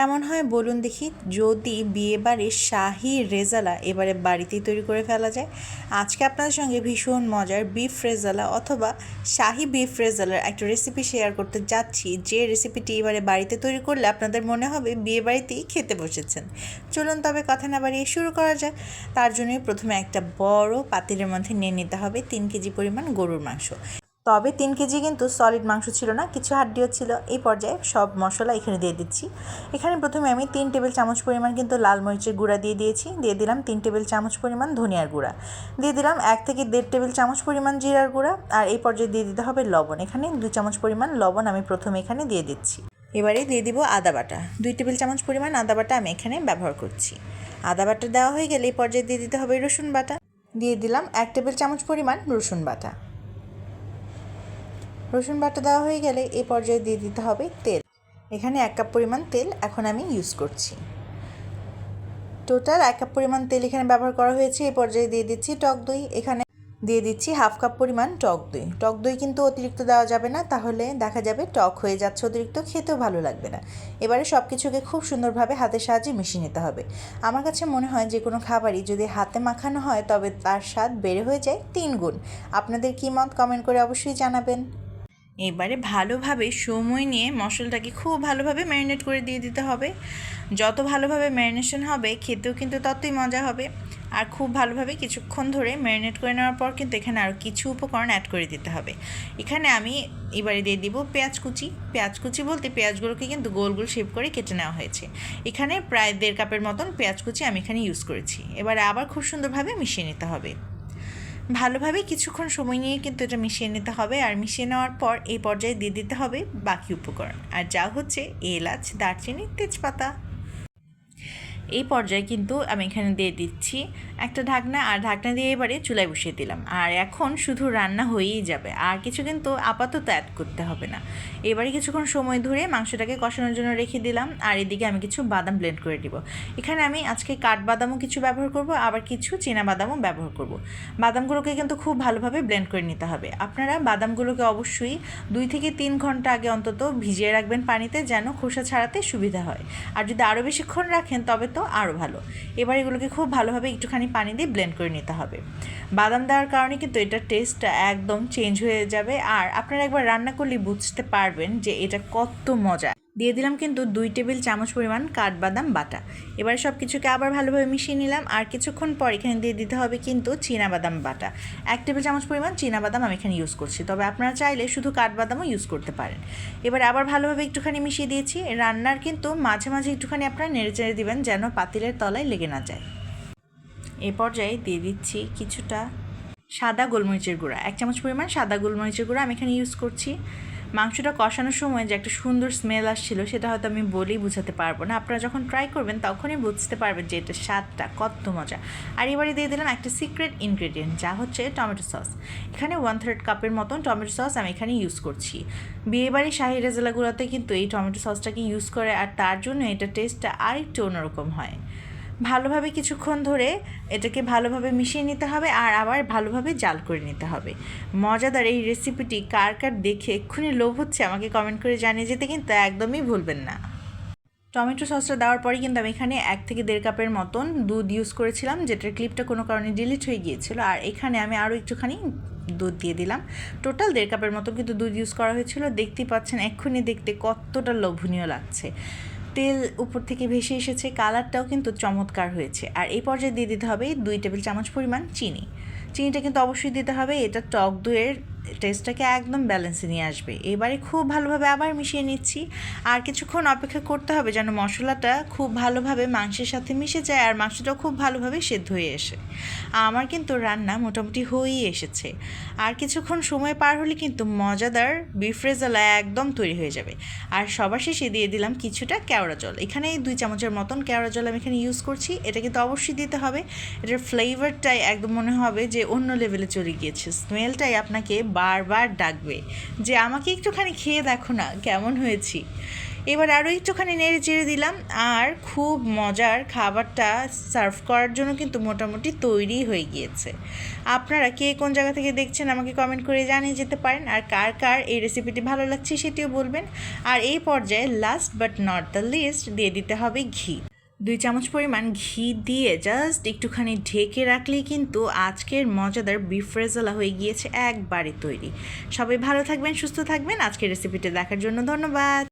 কেমন হয় বলুন দেখি যদি বিয়েবাড়ির শাহি রেজালা এবারে বাড়িতেই তৈরি করে ফেলা যায়। আজকে আপনাদের সঙ্গে ভীষণ মজার বিফ রেজালা অথবা শাহি বিফ রেজালার একটা রেসিপি শেয়ার করতে যাচ্ছি, যে রেসিপিটি এবারে বাড়িতে তৈরি করলে আপনাদের মনে হবে বিয়েবাড়িতেই খেতে বসেছেন। চলুন তবে কথা না বাড়িয়ে শুরু করা যায়। তার জন্য প্রথমে একটা বড় পাতিলের মধ্যে নিয়ে নিতে হবে 3 কেজি পরিমাণ গরুর মাংস। তবে 3 কেজি কিন্তু সলিড মাংস ছিল না, কিছু হাড্ডিও ছিল। এই পর্যায়ে সব মশলা এখানে দিয়ে দিচ্ছি। এখানে প্রথমে আমি 3 টেবিল চামচ পরিমাণ কিন্তু লাল মরিচের গুঁড়া দিয়ে দিয়েছি, দিয়ে দিলাম 3 টেবিল চামচ পরিমাণ ধনিয়ার গুঁড়া, দিয়ে দিলাম 1 থেকে 1.5 টেবিল চামচ পরিমাণ জিরার গুঁড়া, আর এই পর্যায়ে দিয়ে দিতে হবে লবণ। এখানে 2 চামচ পরিমাণ লবণ আমি প্রথমে এখানে দিয়ে দিচ্ছি। এবারে দিয়ে দিব আদা বাটা, 2 টেবিল চামচ পরিমাণ আদা বাটা আমি এখানে ব্যবহার করছি। আদা বাটা দেওয়া হয়ে গেলে এই পর্যায়ে দিয়ে দিতে হবে রসুন বাটা, দিয়ে দিলাম 1 টেবিল চামচ পরিমাণ রসুন বাটা। রসুন বাটা দেওয়া হয়ে গেলে এই পর্যায়ে দিয়ে দিতে হবে তেল। এখানে 1 কাপ পরিমাণ তেল এখন আমি ইউজ করছি। টোটাল 1 কাপ পরিমাণ তেল এখানে ব্যবহার করা হয়েছে। এই পর্যায়ে দিয়ে দিচ্ছি টক দই, এখানে দিয়ে দিচ্ছি 1/2 কাপ পরিমাণ টক দই। টক দই কিন্তু অতিরিক্ত দেওয়া যাবে না, তাহলে দেখা যাবে টক হয়ে যাচ্ছে অতিরিক্ত, খেতেও ভালো লাগবে না। এবারে সব কিছুকে খুব সুন্দরভাবে হাতের সাহায্যে মিশিয়ে নিতে হবে। আমার কাছে মনে হয় যে কোনো খাবারই যদি হাতে মাখানো হয় তবে তার স্বাদ বেড়ে হয়ে যায় 3 গুণ। আপনাদের কী মত কমেন্ট করে অবশ্যই জানাবেন। এবারে ভালোভাবে সময় নিয়ে মশলাটাকে খুব ভালোভাবে ম্যারিনেট করে দিয়ে দিতে হবে। যত ভালোভাবে ম্যারিনেশন হবে খেতেও কিন্তু ততই মজা হবে। আর খুব ভালোভাবে কিছুক্ষণ ধরে ম্যারিনেট করে নেওয়ার পর কিন্তু এখানে আরও কিছু উপকরণ অ্যাড করে দিতে হবে। এখানে আমি এবারে দিয়ে দিব পেঁয়াজ কুচি। পেঁয়াজ কুচি বলতে পেঁয়াজগুলোকে কিন্তু গোল গোল শেপ করে কেটে নেওয়া হয়েছে। এখানে প্রায় 1.5 কাপের মতন পেঁয়াজ কুচি আমি এখানে ইউজ করেছি। এবারে আবার খুব সুন্দরভাবে মিশিয়ে নিতে হবে। ভালোভাবে কিছুক্ষণ সময় নিয়ে কিন্তু এটা মিশিয়ে নিতে হবে। আর মিশিয়ে নেওয়ার পর এই পর্যায়ে দিয়ে দিতে হবে বাকি উপকরণ, আর যা হচ্ছে এলাচ, দারচিনি, তেজপাতা। এই পর্যায়ে কিন্তু আমি এখানে দিয়ে দিচ্ছি একটা ঢাকনা, আর ঢাকনা দিয়ে এবারে চুলায় বসিয়ে দিলাম। আর এখন শুধু রান্না হয়েই যাবে, আর কিছু কিন্তু আপাতত অ্যাড করতে হবে না। এবারে কিছুক্ষণ সময় ধরে মাংসটাকে কষানোর জন্য রেখে দিলাম। আর এদিকে আমি কিছু বাদাম ব্লেন্ড করে দিব। এখানে আমি আজকে কাঠবাদামও কিছু ব্যবহার করব, আবার কিছু চীনা বাদামও ব্যবহার করব। বাদামগুলোকে কিন্তু খুব ভালোভাবে ব্লেন্ড করে নিতে হবে। আপনারা বাদামগুলোকে অবশ্যই 2 থেকে 3 ঘন্টা আগে অন্তত ভিজিয়ে রাখবেন পানিতে, যেন খোসা ছাড়াতে সুবিধা হয়। আর যদি আরও বেশিক্ষণ রাখেন তবে তো আরও ভালো। এবার এগুলোকে খুব ভালোভাবে একটুখানি পানি দিয়ে ব্লেন্ড করে নিতে হবে। বাদাম দেওয়ার কারণে কিন্তু এটার টেস্টটা একদম চেঞ্জ হয়ে যাবে, আর আপনারা একবার রান্না করলে বুঝতে পারবেন যে এটা কত মজা। দিয়ে দিলাম কিন্তু 2 টেবিল চামচ পরিমাণ কাঠবাদাম বাটা। এবার সব কিছুকে আবার ভালোভাবে মিশিয়ে নিলাম। আর কিছুক্ষণ পর এখানে দিয়ে দিতে হবে কিন্তু চীনাবাদাম বাটা। 1 টেবিল চামচ পরিমাণ চীনাবাদাম আমি এখানে ইউজ করছি, তবে আপনারা চাইলে শুধু কাঠবাদামও ইউজ করতে পারেন। এবার আবার ভালোভাবে একটুখানি মিশিয়ে দিয়েছি। রান্নার কিন্তু মাঝে মাঝে একটুখানি আপনারা নেড়েচেড়ে দিবেন যেন পাতিলের তলায় লেগে না যায়। এই পর্যায়ে দিয়ে দিচ্ছি কিছুটা সাদা গোলমরিচের গুঁড়া, 1 চামচ পরিমাণ সাদা গোলমরিচের গুঁড়া আমি এখানে ইউজ করছি। মাংসটা কষানোর সময় যে একটা সুন্দর স্মেল আসছিল সেটা হয়তো আমি বলেই বোঝাতে পারবো না। আপনারা যখন ট্রাই করবেন তখনই বুঝতে পারবেন যে এটার স্বাদটা কত মজা। আর এবারে দিয়ে দিলাম একটা সিক্রেট ইনগ্রেডিয়েন্ট, যা হচ্ছে টমেটো সস। এখানে 1/3 কাপের মতন টমেটো সস আমি এখানে ইউজ করছি। বিয়েবাড়ি শাহি রেজালাগুলোতে কিন্তু এই টমেটো সসটাকে ইউজ করে, আর তার জন্য এটার টেস্টটা আরেকটু অন্যরকম হয়। ভালোভাবে কিছুক্ষণ ধরে এটাকে ভালোভাবে মিশিয়ে নিতে হবে, আর আবার ভালোভাবে জাল করে নিতে হবে। মজাদার এই রেসিপিটি কার কার দেখে এক্ষুনি লোভ হচ্ছে আমাকে কমেন্ট করে জানিয়ে যেতে কিন্তু একদমই ভুলবেন না। টমেটো সসটা দেওয়ার পরে কিন্তু আমি এখানে 1 থেকে 1.5 কাপের মতন দুধ ইউজ করেছিলাম, যেটার ক্লিপটা কোনো কারণে ডিলিট হয়ে গিয়েছিল। আর এখানে আমি আরও একটুখানি দুধ দিয়ে দিলাম। টোটাল 1.5 কাপের মতন কিন্তু দুধ ইউজ করা হয়েছিল। দেখতেই পাচ্ছেন এক্ষুনি দেখতে কতটা লোভনীয় লাগছে। তেল উপর থেকে ভেসে এসেছে, কালারটাও কিন্তু চমৎকার হয়েছে। আর এই পর্যায়ে দিয়ে দিতে হবে 2 টেবিল চামচ পরিমাণ চিনি। চিনিটা কিন্তু অবশ্যই দিতে হবে, এটা টক দইয়ের টেস্টটাকে একদম ব্যালেন্সে নিয়ে আসবে। এবারে খুব ভালোভাবে আবার মিশিয়ে নিচ্ছি। আর কিছুক্ষণ অপেক্ষা করতে হবে যেন মশলাটা খুব ভালোভাবে মাংসের সাথে মিশে যায়, আর মাংসটাও খুব ভালোভাবে সেদ্ধ হয়ে আসে। আমার কিন্তু রান্না মোটামুটি হয়েই এসেছে। আর কিছুক্ষণ সময় পার হলে কিন্তু মজাদার বিফ রেজালা একদম তৈরি হয়ে যাবে। আর সবার শেষে দিয়ে দিলাম কিছুটা কেওড়া জল। এখানে 2 চামচের মতন কেওড়া জল আমি এখানে ইউজ করছি। এটা কিন্তু অবশ্যই দিতে হবে। এটার ফ্লেভারটাই একদম মনে হবে যে অন্য লেভেলে চলে গিয়েছে। স্মেলটাই আপনাকে বারবার ডাকবে যে আমাকে একটুখানি খেয়ে দেখো না কেমন হয়েছি। এবার আরও একটুখানি নেড়ে চেড়ে দিলাম, আর খুব মজার খাবারটা সার্ভ করার জন্য কিন্তু মোটামুটি তৈরি হয়ে গিয়েছে। আপনারা কে কোন জায়গা থেকে দেখছেন আমাকে কমেন্ট করে জানিয়ে যেতে পারেন, আর কার কার এই রেসিপিটি ভালো লাগছে সেটিও বলবেন। আর এই পর্যায়ে last but not the least দিয়ে দিতে হবে ঘি। 2 চামচ পরিমাণ ঘি দিয়ে জাস্ট একটুখানি ঢেকে রাখলেই কিন্তু আজকের মজাদার বিফ রেজালা হয়ে গিয়েছে একবারে তৈরি। সবাই ভালো থাকবেন, সুস্থ থাকবেন। আজকের রেসিপিটা দেখার জন্য ধন্যবাদ।